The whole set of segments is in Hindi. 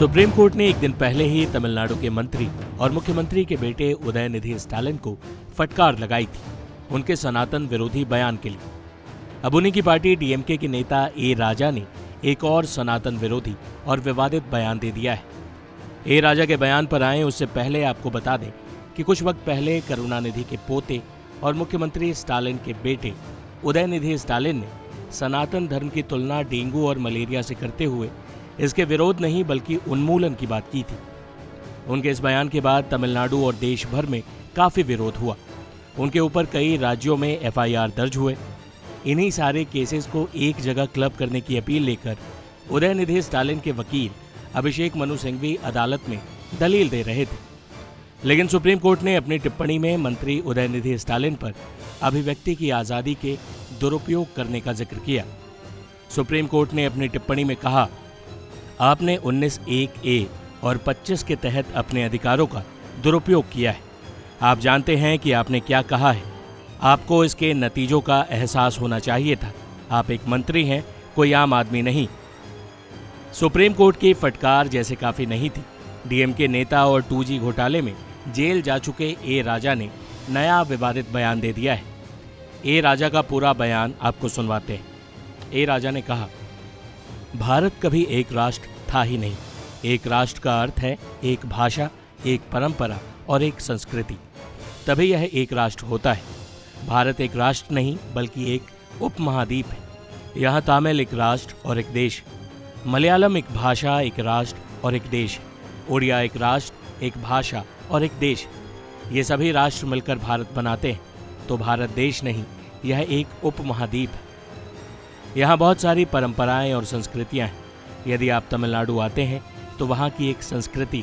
सुप्रीम कोर्ट ने एक दिन पहले ही तमिलनाडु के मंत्री और मुख्यमंत्री के बेटे उदयनिधि स्टालिन को फटकार लगाई थी उनके सनातन विरोधी बयान के लिए। अब उन्हीं की पार्टी डीएमके के नेता ए राजा ने एक और सनातन विरोधी और विवादित बयान दे दिया है। ए राजा के बयान पर आए उससे पहले आपको बता दें कि कुछ वक्त पहले करुणानिधि के पोते और मुख्यमंत्री स्टालिन के बेटे उदयनिधि स्टालिन ने सनातन धर्म की तुलना डेंगू और मलेरिया से करते हुए इसके विरोध नहीं बल्कि उन्मूलन की बात की थी। उनके इस बयान के बाद तमिलनाडु और देश भर में काफी विरोध हुआ। उनके ऊपर कई राज्यों में एफआईआर दर्ज हुए। इन्हीं सारे केसेस को एक जगह क्लब करने की अपील लेकर उदयनिधि स्टालिन के वकील अभिषेक मनु सिंघवी अदालत में दलील दे रहे थे, लेकिन सुप्रीम कोर्ट ने अपनी टिप्पणी में मंत्री उदयनिधि स्टालिन पर अभिव्यक्ति की आज़ादी के दुरुपयोग करने का जिक्र किया। सुप्रीम कोर्ट ने अपनी टिप्पणी में कहा, आपने 19(1)(a) और 25 के तहत अपने अधिकारों का दुरुपयोग किया है। आप जानते हैं कि आपने क्या कहा है। आपको इसके नतीजों का एहसास होना चाहिए था। आप एक मंत्री हैं, कोई आम आदमी नहीं। सुप्रीम कोर्ट की फटकार जैसे काफी नहीं थी, डीएमके नेता और 2G घोटाले में जेल जा चुके ए राजा ने नया विवादित बयान दे दिया है। ए राजा का पूरा बयान आपको सुनवाते हैं। ए राजा ने कहा, भारत कभी एक राष्ट्र था ही नहीं। एक राष्ट्र का अर्थ है एक भाषा, एक परंपरा और एक संस्कृति, तभी यह एक राष्ट्र होता है। भारत एक राष्ट्र नहीं बल्कि एक उपमहाद्वीप है। यहाँ तमिल एक राष्ट्र और एक देश है, मलयालम एक भाषा, एक राष्ट्र और एक देश है, उड़िया एक राष्ट्र, एक भाषा और एक देश है। ये सभी राष्ट्र मिलकर भारत बनाते हैं, तो भारत देश नहीं, यह एक उपमहाद्वीप है। यहाँ बहुत सारी परंपराएं और संस्कृतियां हैं। यदि आप तमिलनाडु आते हैं तो वहाँ की एक संस्कृति,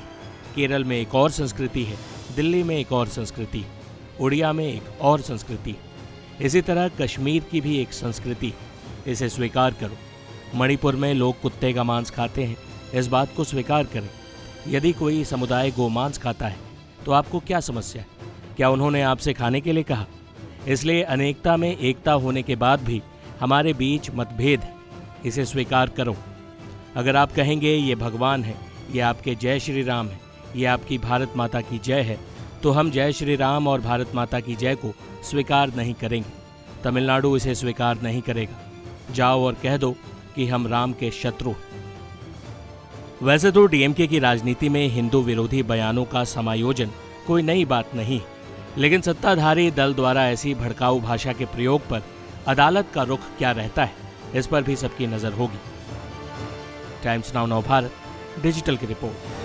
केरल में एक और संस्कृति है, दिल्ली में एक और संस्कृति, उड़िया में एक और संस्कृति, इसी तरह कश्मीर की भी एक संस्कृति। इसे स्वीकार करो। मणिपुर में लोग कुत्ते का मांस खाते हैं, इस बात को स्वीकार करें। यदि कोई समुदाय गोमांस खाता है तो आपको क्या समस्या है? क्या उन्होंने आपसे खाने के लिए कहा? इसलिए अनेकता में एकता होने के बाद भी हमारे बीच मतभेद है, इसे स्वीकार करो। अगर आप कहेंगे ये भगवान है, ये आपके जय श्री राम है, ये आपकी भारत माता की जय है, तो हम जय श्री राम और भारत माता की जय को स्वीकार नहीं करेंगे। तमिलनाडु इसे स्वीकार नहीं करेगा। जाओ और कह दो कि हम राम के शत्रु हैं। वैसे तो डीएमके की राजनीति में हिंदू विरोधी बयानों का समायोजन कोई नई बात नहीं, लेकिन सत्ताधारी दल द्वारा ऐसी भड़काऊ भाषा के प्रयोग पर अदालत का रुख क्या रहता है, इस पर भी सबकी नजर होगी। टाइम्स नाउ भारत डिजिटल की रिपोर्ट।